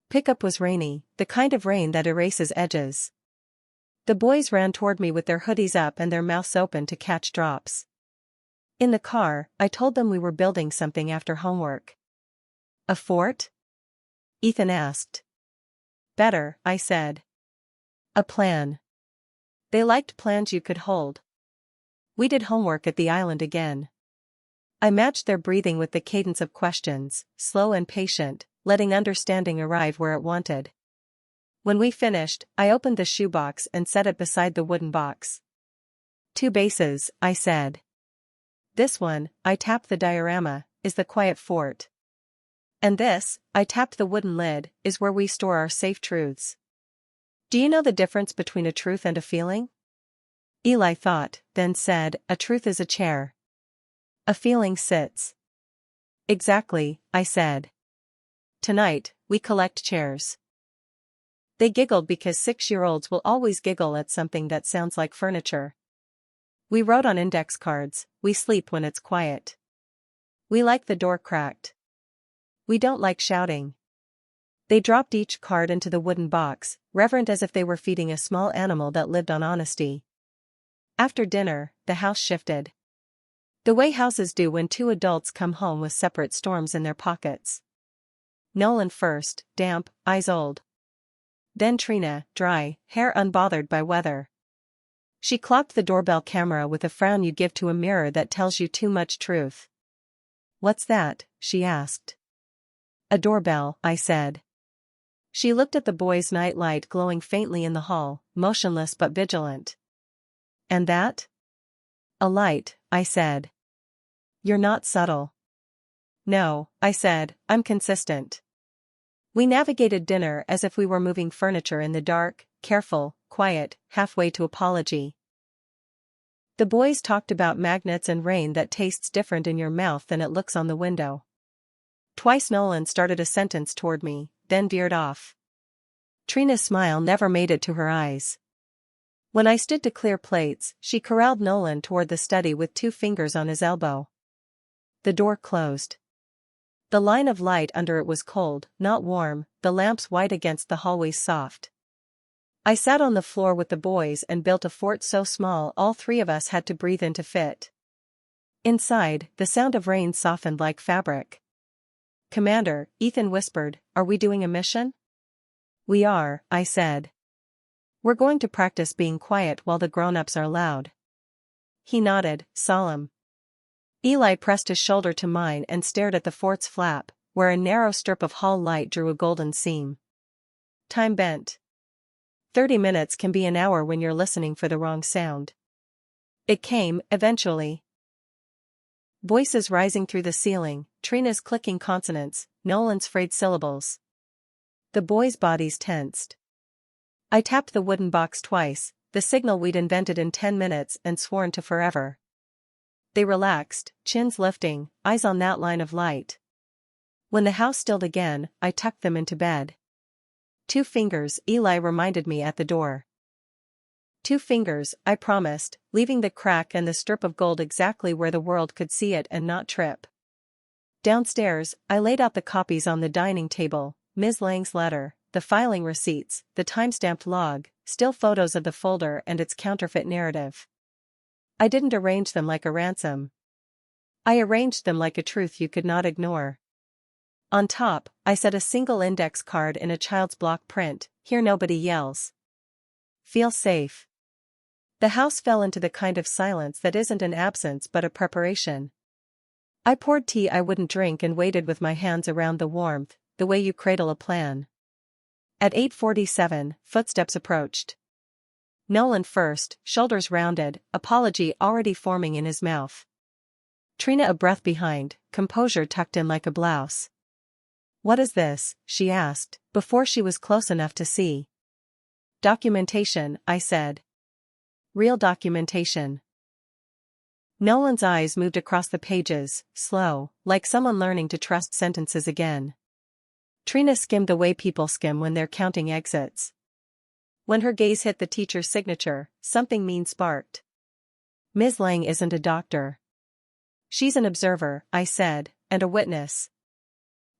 Pickup was rainy, the kind of rain that erases edges. The boys ran toward me with their hoodies up and their mouths open to catch drops. In the car, I told them we were building something after homework. A fort? Ethan asked. Better, I said. A plan. They liked plans you could hold. We did homework at the island again. I matched their breathing with the cadence of questions, slow and patient, letting understanding arrive where it wanted. When we finished, I opened the shoebox and set it beside the wooden box. 2 bases, I said. This one, I tapped the diorama, is the quiet fort. And this, I tapped the wooden lid, is where we store our safe truths. Do you know the difference between a truth and a feeling? Eli thought, then said, a truth is a chair. A feeling sits. Exactly, I said. Tonight, we collect chairs. They giggled because 6-year-olds will always giggle at something that sounds like furniture. We wrote on index cards, we sleep when it's quiet. We like the door cracked. We don't like shouting. They dropped each card into the wooden box, reverent as if they were feeding a small animal that lived on honesty. After dinner, the house shifted. The way houses do when 2 adults come home with separate storms in their pockets. Nolan first, damp, eyes old. Then Trina, dry, hair unbothered by weather. She clocked the doorbell camera with a frown you give to a mirror that tells you too much truth. What's that? She asked. A doorbell, I said. She looked at the boys' nightlight glowing faintly in the hall, motionless but vigilant. And that? A light, I said. You're not subtle. No, I said, I'm consistent. We navigated dinner as if we were moving furniture in the dark, careful, quiet, halfway to apology. The boys talked about magnets and rain that tastes different in your mouth than it looks on the window. Twice Nolan started a sentence toward me, then veered off. Trina's smile never made it to her eyes. When I stood to clear plates, she corralled Nolan toward the study with 2 fingers on his elbow. The door closed. The line of light under it was cold, not warm, the lamps white against the hallways soft. I sat on the floor with the boys and built a fort so small all 3 of us had to breathe in to fit. Inside, the sound of rain softened like fabric. Commander, Ethan whispered, are we doing a mission? We are, I said. We're going to practice being quiet while the grown-ups are loud. He nodded, solemn. Eli pressed his shoulder to mine and stared at the fort's flap, where a narrow strip of hall light drew a golden seam. Time bent. 30 minutes can be an hour when you're listening for the wrong sound. It came, eventually. Voices rising through the ceiling, Trina's clicking consonants, Nolan's frayed syllables. The boys' bodies tensed. I tapped the wooden box twice, the signal we'd invented in 10 minutes and sworn to forever. They relaxed, chins lifting, eyes on that line of light. When the house stilled again, I tucked them into bed. 2 fingers, Eli reminded me at the door. 2 fingers, I promised, leaving the crack and the strip of gold exactly where the world could see it and not trip. Downstairs, I laid out the copies on the dining table, Ms. Lang's letter, the filing receipts, the time-stamped log, still photos of the folder and its counterfeit narrative. I didn't arrange them like a ransom. I arranged them like a truth you could not ignore. On top, I set a single index card in a child's block print, "Here nobody yells. Feel safe." The house fell into the kind of silence that isn't an absence but a preparation. I poured tea I wouldn't drink and waited with my hands around the warmth, the way you cradle a plan. At 8:47, footsteps approached. Nolan first, shoulders rounded, apology already forming in his mouth. Trina a breath behind, composure tucked in like a blouse. "What is this?" she asked, before she was close enough to see. "Documentation," I said. "Real documentation." Nolan's eyes moved across the pages, slow, like someone learning to trust sentences again. Trina skimmed the way people skim when they're counting exits. When her gaze hit the teacher's signature, something mean sparked. "Ms. Lang isn't a doctor. She's an observer," I said, "and a witness."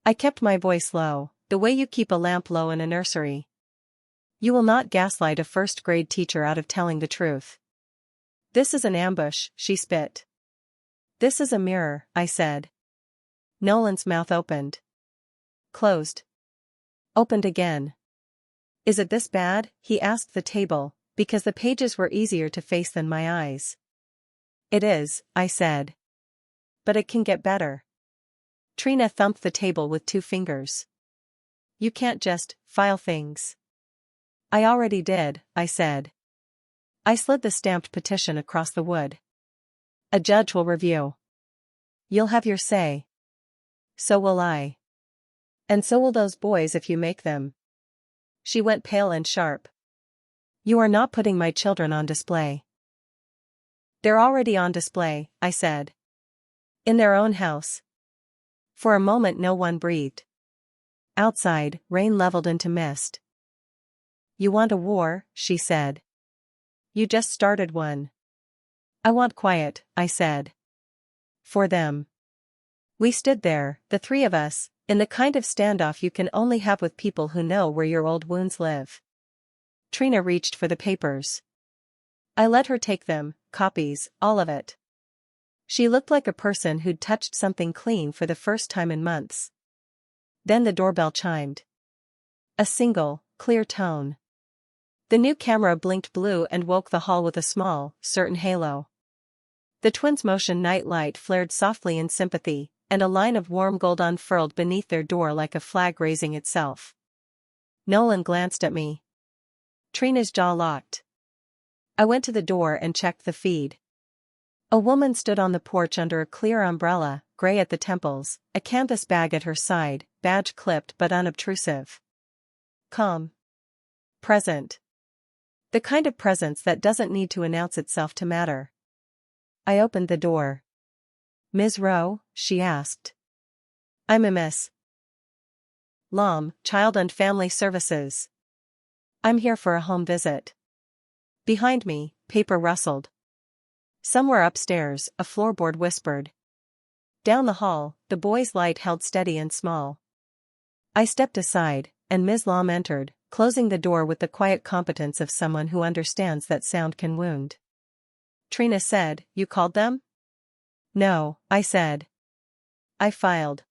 I kept my voice low, the way you keep a lamp low in a nursery. "You will not gaslight a first-grade teacher out of telling the truth." "This is an ambush," she spit. "This is a mirror," I said. Nolan's mouth opened. Closed. Opened again. "Is it this bad?" he asked the table, because the pages were easier to face than my eyes. "It is," I said. "But it can get better." Trina thumped the table with 2 fingers. "You can't just file things." "I already did," I said. I slid the stamped petition across the wood. "A judge will review. You'll have your say. So will I. And so will those boys if you make them." She went pale and sharp. "You are not putting my children on display." "They're already on display," I said. "In their own house." For a moment no one breathed. Outside, rain leveled into mist. "You want a war," she said. "You just started one." "I want quiet," I said. "For them." We stood there, the 3 of us, in the kind of standoff you can only have with people who know where your old wounds live. Trina reached for the papers. I let her take them, copies, all of it. She looked like a person who'd touched something clean for the first time in months. Then the doorbell chimed. A single, clear tone. The new camera blinked blue and woke the hall with a small, certain halo. The twins' motion night light flared softly in sympathy, and a line of warm gold unfurled beneath their door like a flag raising itself. Nolan glanced at me. Trina's jaw locked. I went to the door and checked the feed. A woman stood on the porch under a clear umbrella, gray at the temples, a canvas bag at her side, badge clipped but unobtrusive. Calm. Present. The kind of presence that doesn't need to announce itself to matter. I opened the door. "Ms. Rowe?" she asked. "I'm a Miss Lom, Child and Family Services. I'm here for a home visit." Behind me, paper rustled. Somewhere upstairs, a floorboard whispered. Down the hall, the boy's light held steady and small. I stepped aside, and Ms. Lom entered, closing the door with the quiet competence of someone who understands that sound can wound. Trina said, "You called them?" "No," I said. "I filed."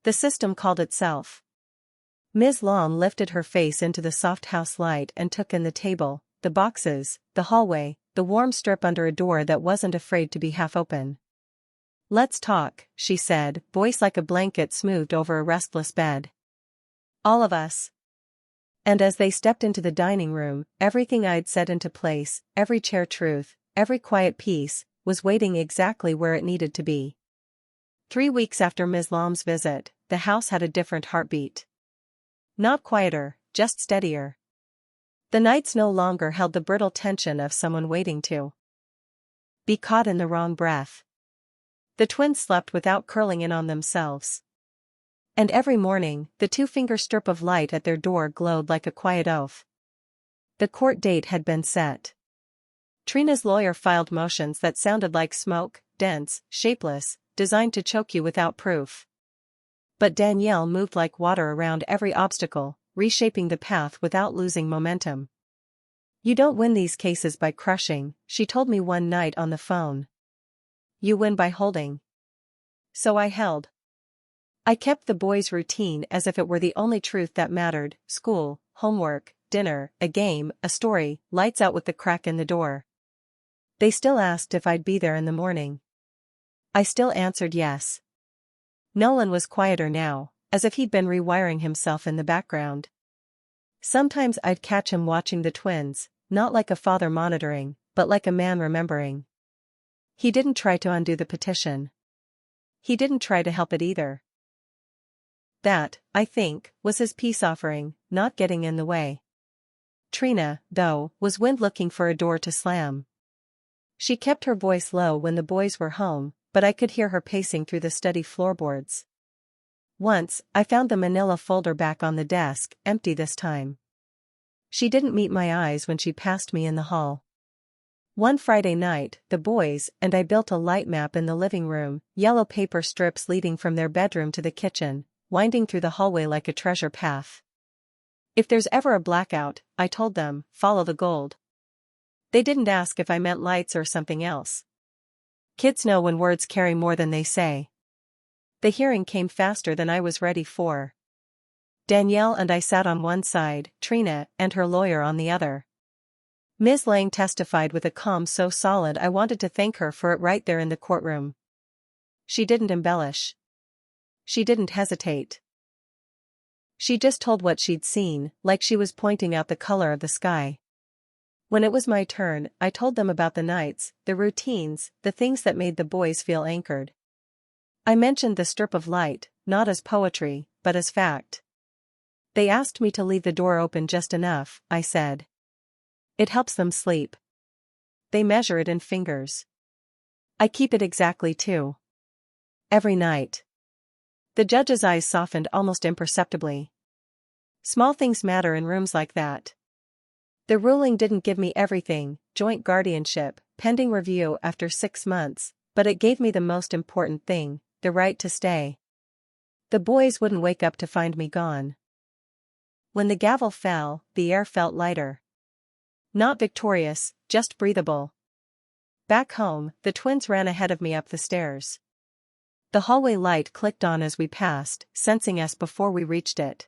"The system called itself." Ms. Lom lifted her face into the soft house light and took in the table, the boxes, the hallway, the warm strip under a door that wasn't afraid to be half open. "Let's talk," she said, voice like a blanket smoothed over a restless bed. "All of us." And as they stepped into the dining room, everything I'd set into place, every chair truth, every quiet piece, was waiting exactly where it needed to be. 3 weeks after Ms. Lam's visit, the house had a different heartbeat. Not quieter, just steadier. The nights no longer held the brittle tension of someone waiting to be caught in the wrong breath. The twins slept without curling in on themselves. And every morning, the two-finger strip of light at their door glowed like a quiet oath. The court date had been set. Trina's lawyer filed motions that sounded like smoke, dense, shapeless, designed to choke you without proof. But Danielle moved like water around every obstacle, reshaping the path without losing momentum. "You don't win these cases by crushing," she told me one night on the phone. "You win by holding." So I held. I kept the boys' routine as if it were the only truth that mattered: school, homework, dinner, a game, a story, lights out with the crack in the door. They still asked if I'd be there in the morning. I still answered yes. Nolan was quieter now, as if he'd been rewiring himself in the background. Sometimes I'd catch him watching the twins, not like a father monitoring, but like a man remembering. He didn't try to undo the petition. He didn't try to help it either. That, I think, was his peace offering, not getting in the way. Trina, though, was looking for a door to slam. She kept her voice low when the boys were home, but I could hear her pacing through the study floorboards. Once, I found the manila folder back on the desk, empty this time. She didn't meet my eyes when she passed me in the hall. One Friday night, the boys and I built a light map in the living room, yellow paper strips leading from their bedroom to the kitchen, winding through the hallway like a treasure path. "If there's ever a blackout," I told them, "follow the gold." They didn't ask if I meant lights or something else. Kids know when words carry more than they say. The hearing came faster than I was ready for. Danielle and I sat on one side, Trina and her lawyer on the other. Ms. Lang testified with a calm so solid I wanted to thank her for it right there in the courtroom. She didn't embellish. She didn't hesitate. She just told what she'd seen, like she was pointing out the color of the sky. When it was my turn, I told them about the nights, the routines, the things that made the boys feel anchored. I mentioned the strip of light, not as poetry, but as fact. They asked me to leave the door open just enough, I said. It helps them sleep. They measure it in fingers. I keep it exactly too. Every night. The judge's eyes softened almost imperceptibly. Small things matter in rooms like that. The ruling didn't give me everything, joint guardianship, pending review after 6 months, but it gave me the most important thing, the right to stay. The boys wouldn't wake up to find me gone. When the gavel fell, the air felt lighter. Not victorious, just breathable. Back home, the twins ran ahead of me up the stairs. The hallway light clicked on as we passed, sensing us before we reached it.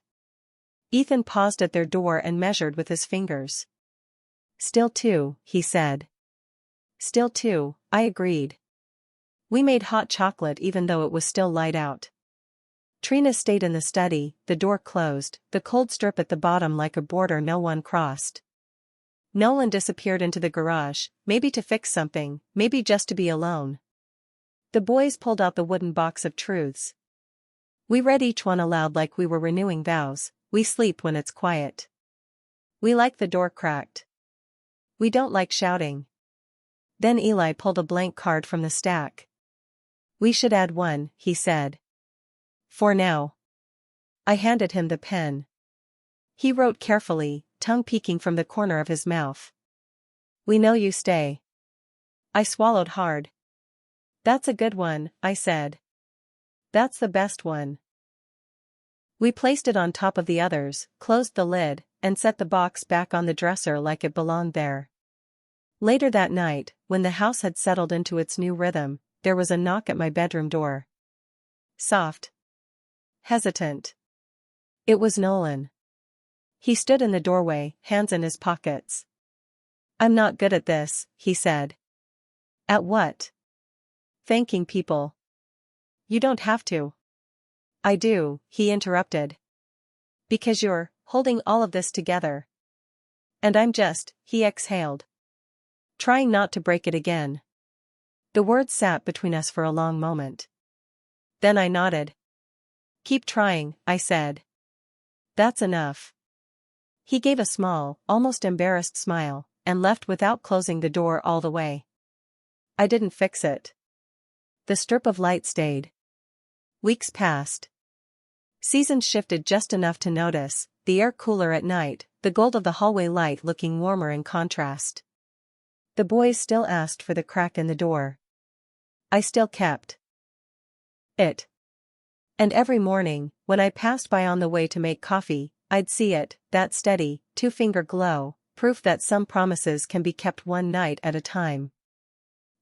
Ethan paused at their door and measured with his fingers. "Still 2, he said. "Still 2, I agreed. We made hot chocolate even though it was still light out. Trina stayed in the study, the door closed, the cold strip at the bottom like a border no one crossed. Nolan disappeared into the garage, maybe to fix something, maybe just to be alone. The boys pulled out the wooden box of truths. We read each one aloud like we were renewing vows. We sleep when it's quiet. We like the door cracked. We don't like shouting. Then Eli pulled a blank card from the stack. "We should add one," he said. "For now." I handed him the pen. He wrote carefully, tongue peeking from the corner of his mouth. "We know you stay." I swallowed hard. "That's a good one," I said. "That's the best one." We placed it on top of the others, closed the lid, and set the box back on the dresser like it belonged there. Later that night, when the house had settled into its new rhythm, there was a knock at my bedroom door. Soft. Hesitant. It was Nolan. He stood in the doorway, hands in his pockets. "I'm not good at this," he said. "At what?" "Thanking people." "You don't have to." "I do," he interrupted. "Because you're holding all of this together. And I'm just," he exhaled, "trying not to break it again." The words sat between us for a long moment. Then I nodded. "Keep trying," I said. "That's enough." He gave a small, almost embarrassed smile, and left without closing the door all the way. I didn't fix it. The strip of light stayed. Weeks passed. Seasons shifted just enough to notice, the air cooler at night, the gold of the hallway light looking warmer in contrast. The boys still asked for the crack in the door. I still kept it. And every morning, when I passed by on the way to make coffee, I'd see it, that steady, two-finger glow, proof that some promises can be kept one night at a time.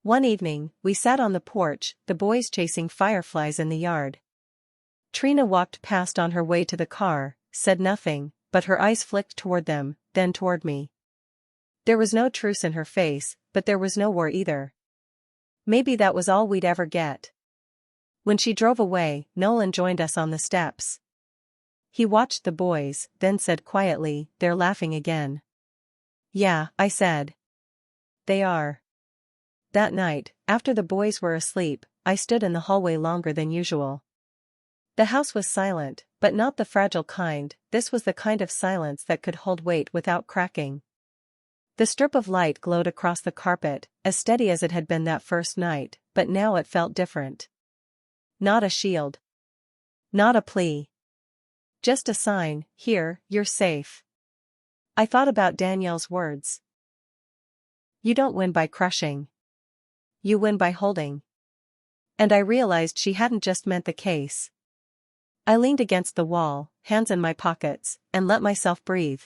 One evening, we sat on the porch, the boys chasing fireflies in the yard. Trina walked past on her way to the car, said nothing, but her eyes flicked toward them, then toward me. There was no truce in her face, but there was no war either. Maybe that was all we'd ever get. When she drove away, Nolan joined us on the steps. He watched the boys, then said quietly, "They're laughing again." "Yeah," I said. "They are." That night, after the boys were asleep, I stood in the hallway longer than usual. The house was silent, but not the fragile kind. This was the kind of silence that could hold weight without cracking. The strip of light glowed across the carpet, as steady as it had been that first night, but now it felt different. Not a shield. Not a plea. Just a sign, "Here, you're safe." I thought about Danielle's words. "You don't win by crushing. You win by holding." And I realized she hadn't just meant the case. I leaned against the wall, hands in my pockets, and let myself breathe.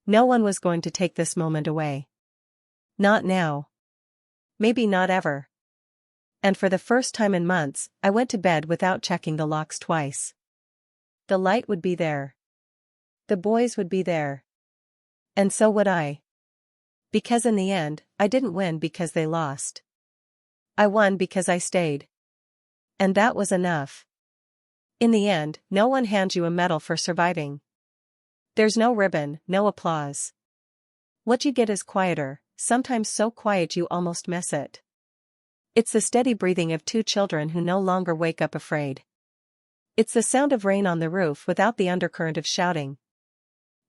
No one was going to take this moment away. Not now. Maybe not ever. And for the first time in months, I went to bed without checking the locks twice. The light would be there. The boys would be there. And so would I. Because in the end, I didn't win because they lost. I won because I stayed. And that was enough. In the end, no one hands you a medal for surviving. There's no ribbon, no applause. What you get is quieter, sometimes so quiet you almost miss it. It's the steady breathing of two children who no longer wake up afraid. It's the sound of rain on the roof without the undercurrent of shouting.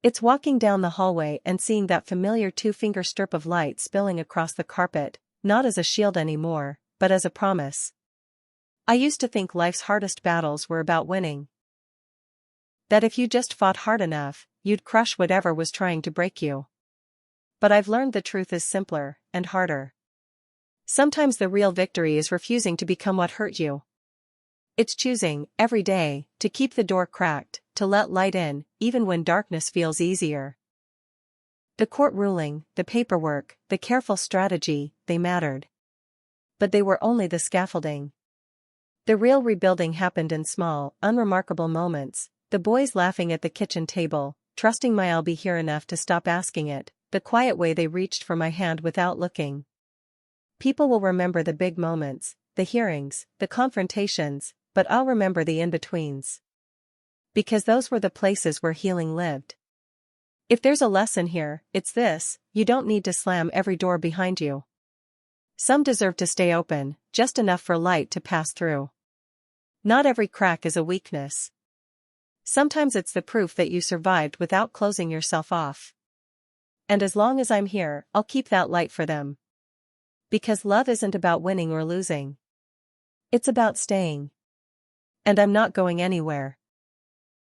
It's walking down the hallway and seeing that familiar two-finger strip of light spilling across the carpet, not as a shield anymore, but as a promise. I used to think life's hardest battles were about winning. That if you just fought hard enough, you'd crush whatever was trying to break you. But I've learned the truth is simpler, and harder. Sometimes the real victory is refusing to become what hurt you. It's choosing, every day, to keep the door cracked, to let light in, even when darkness feels easier. The court ruling, the paperwork, the careful strategy, they mattered. But they were only the scaffolding. The real rebuilding happened in small, unremarkable moments, the boys laughing at the kitchen table, trusting I'll be here enough to stop asking it, the quiet way they reached for my hand without looking. People will remember the big moments, the hearings, the confrontations, but I'll remember the in-betweens. Because those were the places where healing lived. If there's a lesson here, it's this: you don't need to slam every door behind you. Some deserve to stay open, just enough for light to pass through. Not every crack is a weakness. Sometimes it's the proof that you survived without closing yourself off. And as long as I'm here, I'll keep that light for them. Because love isn't about winning or losing. It's about staying. And I'm not going anywhere.